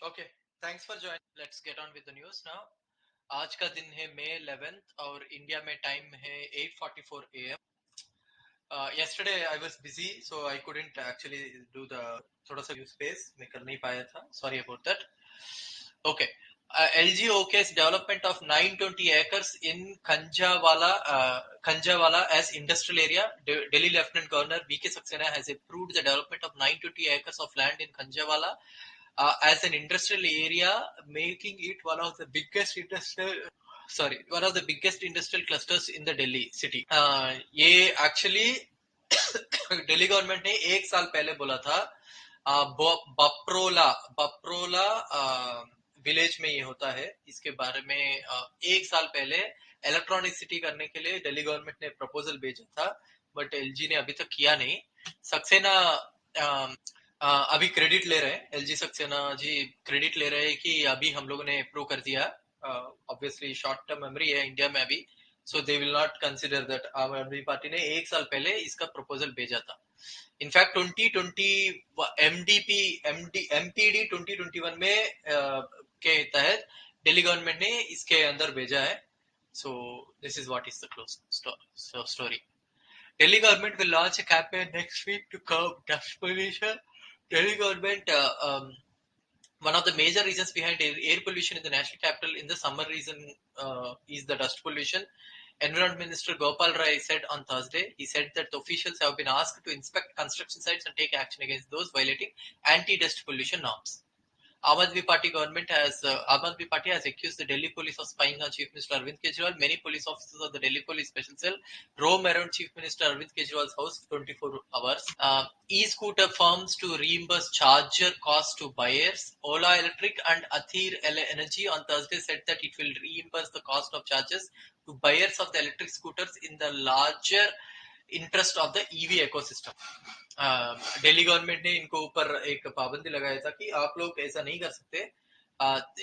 Okay, thanks for joining. Let's get on with the news now. आज का दिन है May 11th और इंडिया में टाइम है 8:44 AM. Yesterday I was busy, so I couldn't actually do the थोड़ा सा space मैं कर नहीं पाया था. Sorry about that. Okay. LG OK's development of 920 acres in Khanjawala as industrial area. Delhi Lieutenant Governor V.K. Saxena has approved the development of 920 acres of land in Khanjawala as an industrial area, making it one of the biggest industrial clusters in the Delhi city. ये actually Delhi government ने एक साल पहले बोला था Baprola village में ये होता है. इसके बारे में एक साल पहले इलेक्ट्रॉनिक सिटी करने के लिए दिल्ली गवर्नमेंट ने प्रपोजल भेजा था, बट एलजी ने अभी तक किया नहीं. सक्सेना अभी क्रेडिट ले रहे हैं, एलजी सक्सेना जी क्रेडिट ले रहे हैं कि अभी हम लोगों ने अप्रूव कर दिया. ऑब्वियसली शॉर्ट टर्म मेमोरी है इंडिया में अभी, so they will not consider that. आम आदमी पार्टी ने एक साल पहले इसका प्रपोजल भेजा था. इनफैक्ट 2020 एमपीडी 2021 में के तहत दिल्ली गवर्नमेंट ने इसके अंदर भेजा है. So this is what is the close story. Delhi government will launch a campaign next week to curb dust pollution. Delhi government one of the major reasons behind air pollution in the national capital in the summer season is the dust pollution. Environment Minister Gopal Rai said on Thursday, he said that the officials have been asked to inspect construction sites and take action against those violating anti-dust pollution norms. Aam Aadmi Party has accused the Delhi police of spying on Chief Minister Arvind Kejriwal. Many police officers of the Delhi Police Special Cell roam around Chief Minister Arvind Kejriwal's house 24 hours. E-scooter firms to reimburse charger costs to buyers. Ola Electric and Athir Energy on Thursday said that it will reimburse the cost of charges to buyers of the electric scooters in the larger interest of the EV ecosystem. Delhi government ने इनको ऊपर एक पाबंदी लगाया था कि आप लोग ऐसा नहीं कर सकते.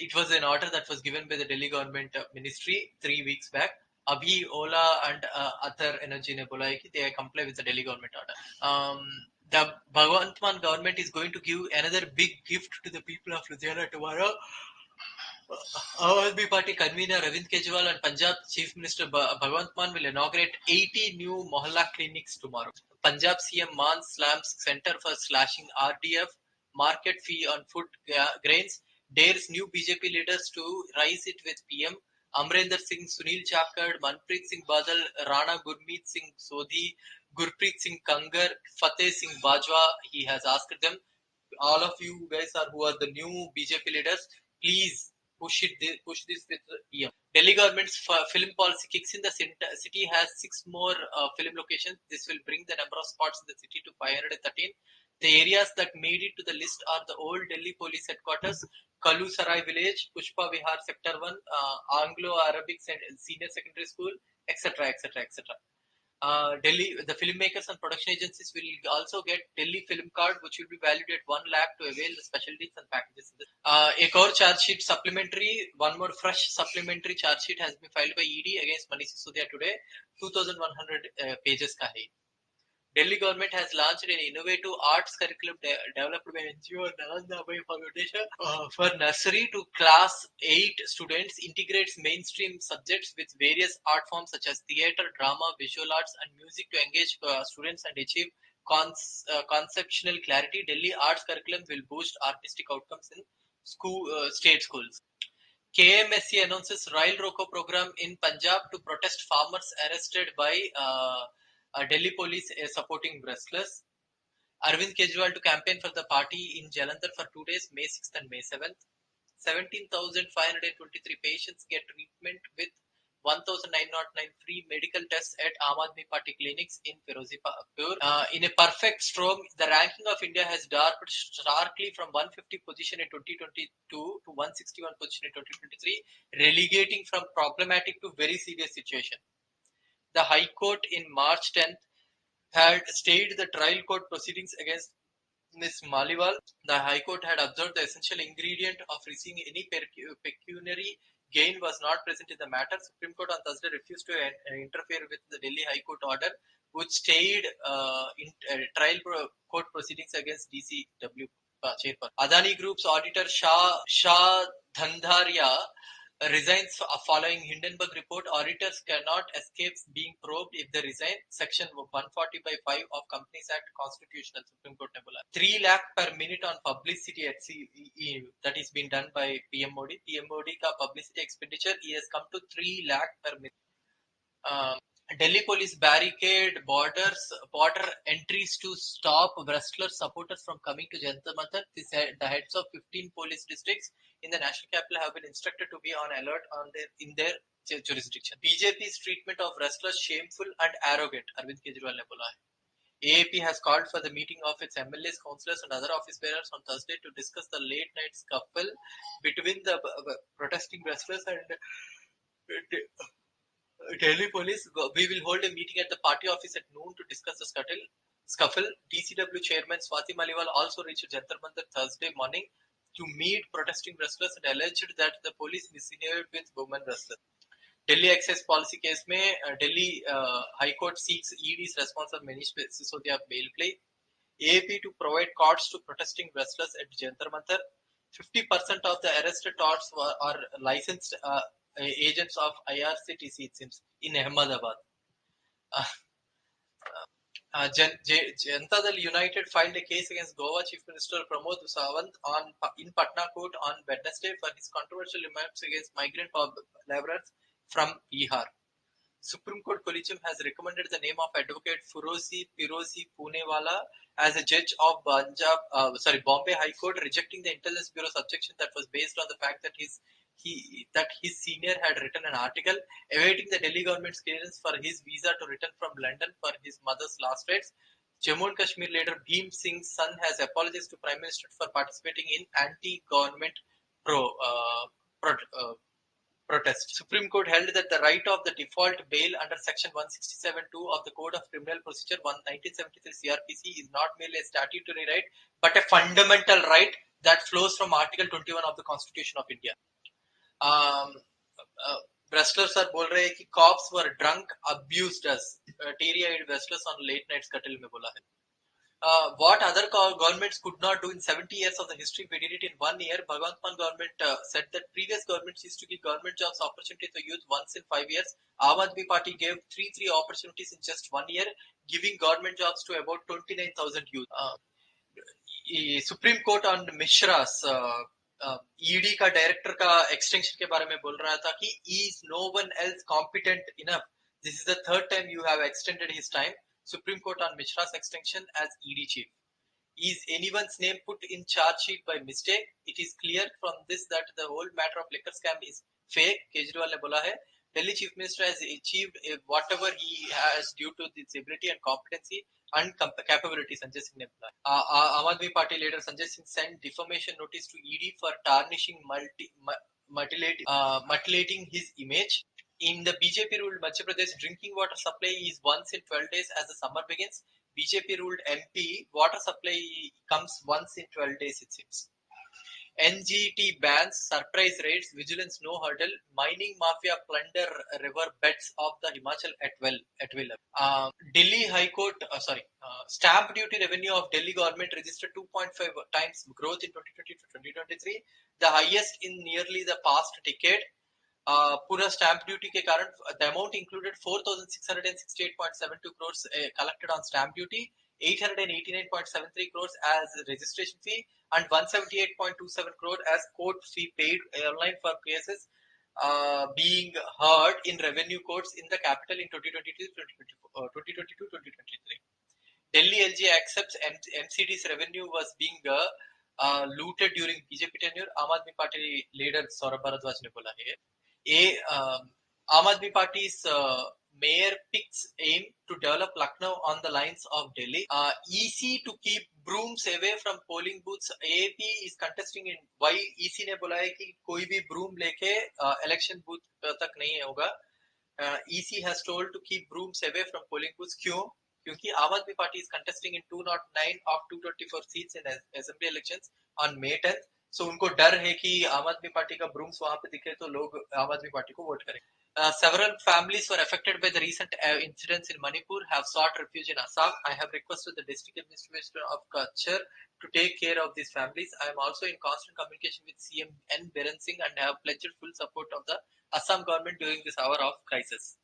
It was an order that was given by the Delhi government ministry 3 weeks back. अभी ओला एंड अदर एनर्जी ने बोला है कि they comply with the Delhi government order. The Bhagwant Mann government is going to give another big gift to the people of Ludhiana tomorrow. Aam Aadmi Party convener Arvind Kejriwal and Punjab Chief Minister Bhagwant Mann will inaugurate 80 new Mohalla clinics tomorrow. Punjab CM Mann slams Centre for slashing RDF market fee on food grains, dares new BJP leaders to rise it with PM. Amrinder Singh, Sunil Chakad, Manpreet Singh Badal, Rana Gurmeet Singh Sodhi, Gurpreet Singh Kangar, Fateh Singh Bajwa, he has asked them, all of you guys who are the new BJP leaders, please push this with PM. Delhi government's film policy kicks in. The city has 6 more film locations. This will bring the number of spots in the city to 513. The areas that made it to the list are the old Delhi police headquarters, Kalu Sarai village, Pushpa Vihar sector 1, Anglo-Arabic senior secondary school, etc. Delhi, the filmmakers and production agencies will also get Delhi Film Card, which will be valued at 1 lakh to avail the special deals and packages. एक और charge sheet supplementary, one more fresh supplementary charge sheet has been filed by ED against Manish Sisodia today. 2,100 pages का है. Delhi government has launched an innovative arts curriculum developed by NGO Nalanda Foundation for nursery to class 8 students. Integrates mainstream subjects with various art forms such as theatre, drama, visual arts and music to engage students and achieve conceptual clarity. Delhi arts curriculum will boost artistic outcomes in state schools. KMSC announces Rail Roko program in Punjab to protest farmers arrested by Delhi police supporting wrestlers. Arvind Kejriwal to campaign for the party in Jalandhar for 2 days, May 6th and May 7th. 17,523 patients get treatment with 1,909 free medical tests at Aam Aadmi Party clinics in Firozpur. In a perfect storm, the ranking of India has dropped starkly from 150 position in 2022 to 161 position in 2023, relegating from problematic to very serious situation. The High Court in March 10th had stayed the trial court proceedings against Ms. Maliwal. The High Court had observed the essential ingredient of receiving any pecuniary gain was not present in the matter. Supreme Court on Thursday refused to interfere with the Delhi High Court order, which stayed trial court proceedings against DCW chairperson. Adani Group's auditor Shah Dhandharia resigns following Hindenburg report. Auditors cannot escape being probed if they resign. Section 140/5 of Companies Act constitutional. Supreme Court ne bola 3 lakh per minute on publicity at that is being done by PM Modi. PM Modi ka publicity expenditure he has come to 3 lakh per minute. Delhi police barricade border entries to stop wrestler supporters from coming to Jantar Mantar. The heads of 15 police districts in the national capital have been instructed to be on alert in their jurisdiction. BJP's treatment of wrestlers shameful and arrogant. Arvind Kejriwal ne bola hai. AAP has called for the meeting of its MLAs, councillors and other office bearers on Thursday to discuss the late night scuffle between the protesting wrestlers and Delhi police. We will hold a meeting at the party office at noon to discuss the scuffle. DCW chairman Swati Maliwal also reached Jantar Mantar Thursday morning to meet protesting wrestlers and alleged that the police misbehaved with women wrestlers. Delhi excess policy case में Delhi High Court seeks ED's response on Manish Sisodia bail play. AAP to provide cards to protesting wrestlers at Jantar Mantar. 50% of the arrested torts are licensed agents of IRCTC, it seems, in Ahmedabad. Janata Dal United filed a case against Goa Chief Minister Pramod Sawant in Patna Court on Wednesday for his controversial remarks against migrant laborers from Bihar. Supreme Court Collegium has recommended the name of Advocate Firozi Punewala as a judge of Bombay High Court, rejecting the Intelligence Bureau's objection that was based on the fact that his senior had written an article awaiting the Delhi government's clearance for his visa to return from London for his mother's last rites. Jammu and Kashmir leader Bhim Singh's son has apologized to Prime Minister for participating in anti-government protest. Supreme Court held that the right of the default bail under Section 167(2) of the Code of Criminal Procedure 1973 CRPC is not merely a statutory right, but a fundamental right that flows from Article 21 of the Constitution of India. Wrestlers are बोल रहे हैं कि cops were drunk, abused us. Teary-eyed wrestlers on late night scuttle में बोला है. What other governments could not do in 70 years of the history, we did it in 1 year. Bhagwant Mann government said that previous governments used to give government jobs opportunity to youth once in 5 years. Aam Aadmi Party gave three opportunities in just 1 year, giving government jobs to about 29,000 youth. Supreme Court on Mishra's ED का director का extension के बारे में बोल रहा था कि is no one else competent enough. This is the third time you have extended his time. Supreme Court on Mishra's extension as ED chief. Is anyone's name put in charge sheet by mistake? It is clear from this that the whole matter of liquor scam is fake. Kejriwal ने बोला है. Delhi Chief Minister has achieved whatever he has due to his ability and competency and capability. Sanjay Singh ने बोला. Aam Aadmi Party leader Sanjay Singh sent defamation notice to ED for tarnishing, mutilating his image. In the BJP-ruled Madhya Pradesh, drinking water supply is once in 12 days as the summer begins. BJP-ruled MP, water supply comes once in 12 days, it seems. NGT bans, surprise raids, vigilance no hurdle, mining mafia plunder river beds of the Himachal at will. Delhi High Court, stamp duty revenue of Delhi government registered 2.5 times growth in 2020 to 2023, the highest in nearly the past decade. पूरा stamp duty के कारण the amount included 4,668.72 crores collected on stamp duty, 889.73 crores as registration fee, and 178.27 crore as court fee paid online for cases being heard in revenue courts in the capital in 2022-2023. Delhi LG accepts MCD's revenue was being looted during BJP tenure. Aam Aadmi Party leader Saurabh Bharadwaj ने बोला है. Aam Aadmi Party's mayor picks aim to develop Lucknow on the lines of Delhi. EC to keep brooms away from polling booths. AAP is contesting in why EC ने बोला है कि कोई भी broom लेके election booth तक नहीं होगा. EC has told to keep brooms away from polling booths. क्यों? क्योंकि आम आदमी party is contesting in 209 of 224 seats in assembly elections on May 10th. So उनको डर है कि आम आदमी पार्टी का ब्रूम्स वहां पे दिखे तो लोग आम आदमी पार्टी को वोट करेंगे. Several families were affected by the recent incidents in Manipur have sought refuge in Assam. I have requested the district administration of Kachar to take care of these families. I am also in constant communication with CM N. Biren Singh and have pledged full support of the Assam government during this hour of crisis.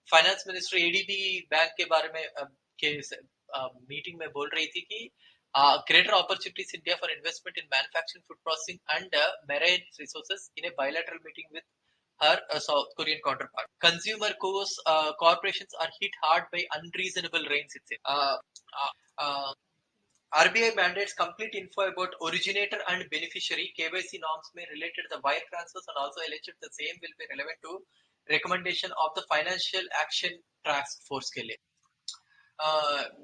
Finance minister ADB bank के बारे में के meeting में बोल रही थी कि greater opportunities India for investment in manufacturing, food processing and marine resources in a bilateral meeting with her South Korean counterpart. Consumer corporations are hit hard by unreasonable rains. RBI mandates complete info about originator and beneficiary. KYC norms may relate to the wire transfers and also alleged the same will be relevant to recommendation of the Financial Action Task Force के लिए.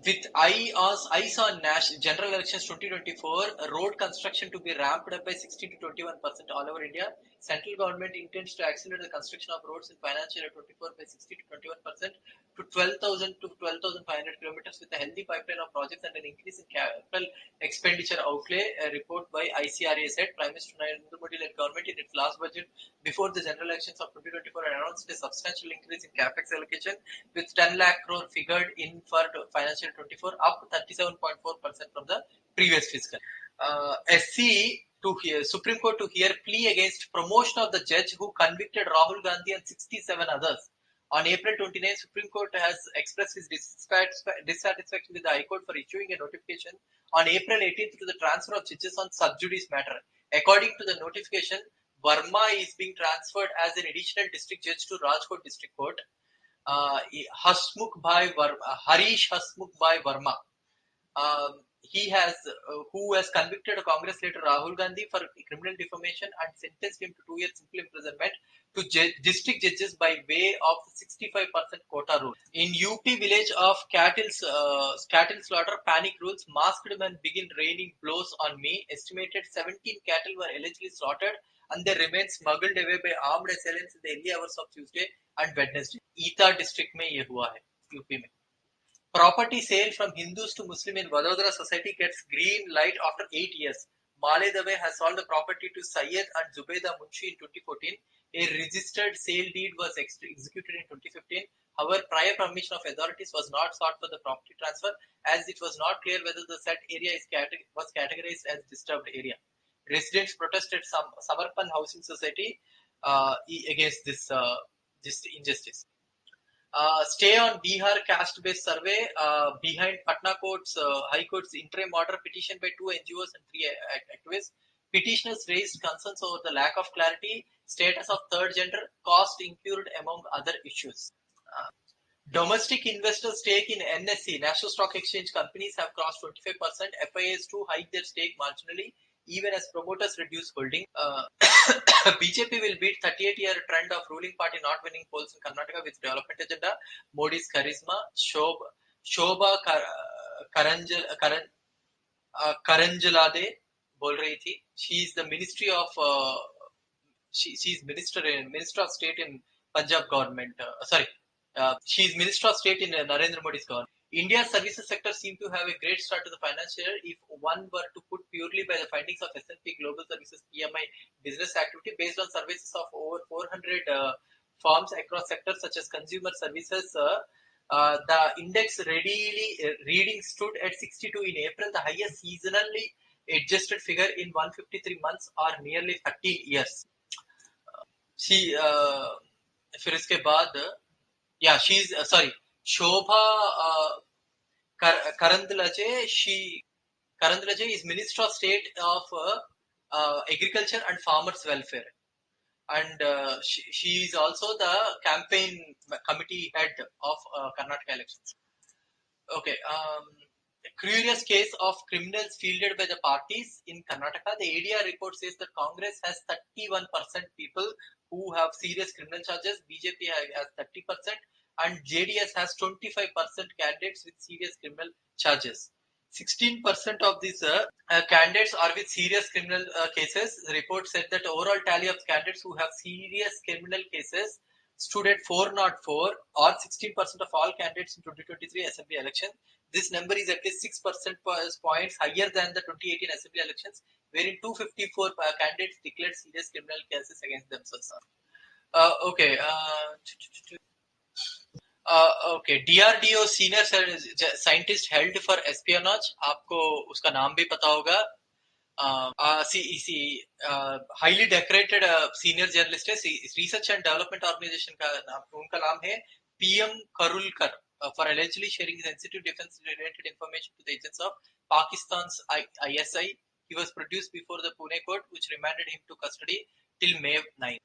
With eyes on general elections 2024, road construction to be ramped up by 16 to 21% all over India. Central government intends to accelerate the construction of roads in financial year 24 by 60 to 21% to 12,000 to 12,500 kilometers with a healthy pipeline of projects and an increase in capital expenditure outlay. A report by ICRA said Prime Minister Narendra Modi-led government in its last budget before the general elections of 2024 announced a substantial increase in capex allocation with 10 lakh crore figured in for financial 24, up 37.4% from the previous fiscal. SC to hear Supreme Court to hear plea against promotion of the judge who convicted Rahul Gandhi and 67 others. On April 29, Supreme Court has expressed its dissatisfaction with the High Court for issuing a notification on April 18th to the transfer of judges on sub judice matter. According to the notification, Verma is being transferred as an additional district judge to Rajkot District Court. Harish Hasmukh Bhai Verma, who has convicted Congress leader Rahul Gandhi for criminal defamation and sentenced him to 2 years simple imprisonment to district judges by way of 65% quota rule. In UP village of cattle slaughter, panic rules, masked men begin raining blows on me. Estimated 17 cattle were allegedly slaughtered and they remain smuggled away by armed assailants in the early hours of Tuesday and Wednesday. Eta district में ये हुआ है UP में. Property sale from Hindus to Muslim in Vadodara society gets green light after 8 years. Male Dave has sold the property to Syed and Zubayda Munshi in 2014. A registered sale deed was executed in 2015. However, prior permission of authorities was not sought for the property transfer as it was not clear whether the said area was categorized as disturbed area. Residents protested Samarpan Housing Society against this injustice. Stay on Bihar caste-based survey behind Patna High Court's interim order petition by 2 NGOs and 3 activists. Petitioners raised concerns over the lack of clarity, status of third gender, cost incurred among other issues. Domestic investors' stake in NSE, National Stock Exchange companies, have crossed 25%. FIAs too hike their stake marginally, even as promoters reduce holding. BJP will beat 38-year trend of ruling party not winning polls in Karnataka with development agenda. Modi's charisma. Shobha Karanjalade बोल रही थी. She is the Ministry of she is Minister of State in Punjab government. She is Minister of State in Narendra Modi's government. India's services sector seemed to have a great start to the financial year if one were to put purely by the findings of S&P Global Services PMI business activity based on services of over 400 firms across sectors such as consumer services. The index reading stood at 62 in April, the highest seasonally adjusted figure in 153 months or nearly 13 years. फिर इसके बाद Shobha Karandlaje. Karandlaje is Minister of State of Agriculture and Farmers Welfare, and she is also the campaign committee head of Karnataka elections. Okay. A curious case of criminals fielded by the parties in Karnataka. The ADR report says that Congress has 31% people who have serious criminal charges, BJP has 30%, and JDS has 25% candidates with serious criminal charges. 16% of these candidates are with serious criminal cases. The report said that overall tally of candidates who have serious criminal cases stood at 404 or 16% of all candidates in 2023 Assembly election. This number is at least 6% points higher than the 2018 Assembly elections, wherein 254 candidates declared serious criminal cases against themselves. Okay. Okay. DRDO senior scientist held for espionage. आपको उसका नाम भी पता होगा. Highly decorated senior journalist है. Research and development organisation का नाम, उनका नाम है PM करुलकर, for allegedly sharing sensitive defense related information to the agents of Pakistan's ISI. He was produced before the Pune court, which remanded him to custody till May 9.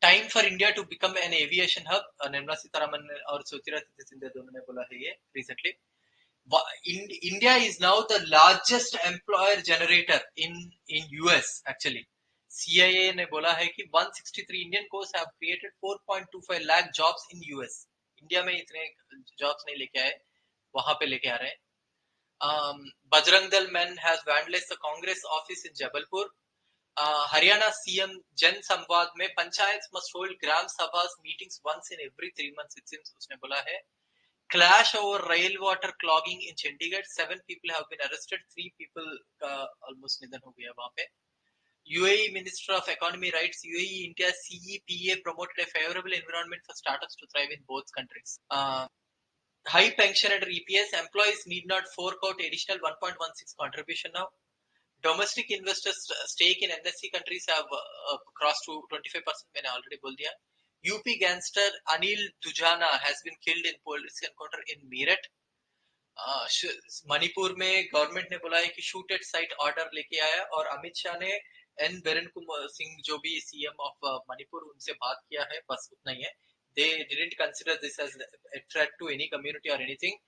Time for India to become an aviation hub. Nirmala Sitharaman और ज्योतिरादित्य सिंधिया दोनों ने बोला है ये recently. India is now the largest employer generator in US actually. CIA ने बोला है कि 163 Indian courts have created 4.25 lakh jobs in US. India में इतने jobs नहीं लेके आए, वहां पे लेके आ रहे हैं. Bajrang Dal men has vandalized the Congress office in Jabalpur. Haryana CM जन संवाद में panchayat must hold gram सभाs meetings once in every 3 months it seems, उसने बोला है. Clash over rail water clogging in Chandigarh. 7 people have been arrested. 3 people almost निधन हो गया वहां पे. UAE Minister of Economy writes UAE India CEPA promoted a favorable environment for startups to thrive in both countries. High pension under EPS. Employees need not fork out additional 1.16 contribution now. Domestic investors stake in NSE countries have crossed to 25%. मैंने already बोल दिया. UP gangster Anil Dujana has been killed in police encounter in Meerut. Manipur में government ने बोला है कि shoot at site order लेके आया, और अमित शाह ने एन बीरेन सिंह जो भी सीएम ऑफ मणिपुर उनसे बात किया है, बस उतना ही है. They didn't consider this as a threat to any community or anything,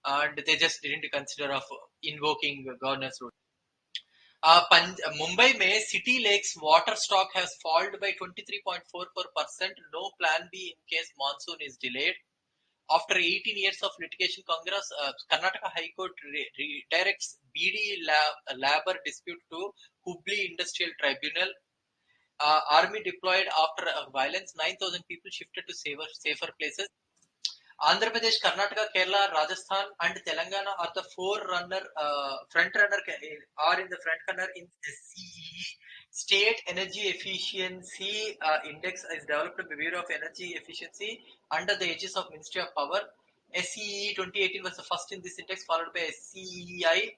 and they just didn't consider of invoking governance rule. Mumbai में City Lakes water stock has fallen by 23.44%. No plan B in case monsoon is delayed. After 18 years of litigation, Karnataka High Court redirects BD labor dispute to Hubli Industrial Tribunal. Army deployed after violence. 9,000 people shifted to safer places. Andhra Pradesh, Karnataka, Kerala, Rajasthan, and Telangana are the front runner in SCE. State Energy Efficiency Index is developed by the Bureau of Energy Efficiency under the aegis of Ministry of Power. SCE 2018 was the first in this index, followed by SEEI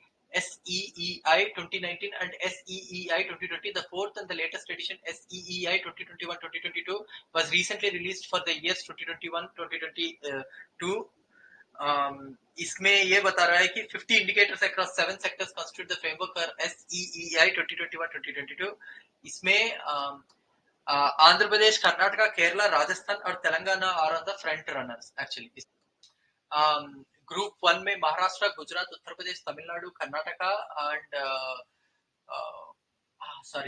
2019 and SEEI 2020. The fourth and the latest edition, SEEI 2021-2022, was recently released for the years 2021-2022. इसमें ये बता रहा है कि 50 indicators across 7 sectors constitute the framework for SEEI 2021-2022. इसमें आंध्र प्रदेश, कर्नाटका, केरला, राजस्थान और Telangana are on the front runners actually. Group 1 में Maharashtra, Gujarat, Uttar Pradesh, Tamil Nadu, Karnataka and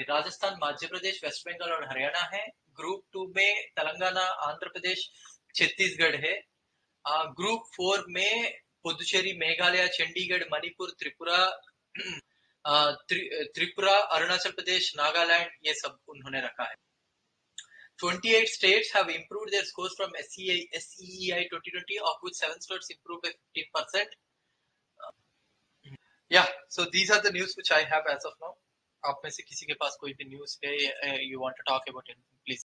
Rajasthan, Madhya Pradesh, West Bengal और हरियाणा है. ग्रुप 2 में तेलंगाना, आंध्र प्रदेश, छत्तीसगढ़ है. ग्रुप 4 में पुदुचेरी, मेघालय, चंडीगढ़, मणिपुर, त्रिपुरा, अरुणाचल प्रदेश, नागालैंड, ये सब उन्होंने रखा है. 28 states have improved their scores from SEEI 2020, of which 7 states improved by 15%. Yeah, so these are the news which I have as of now. आप में से किसी के पास कोई भी न्यूज़ है, you want to talk about it, please.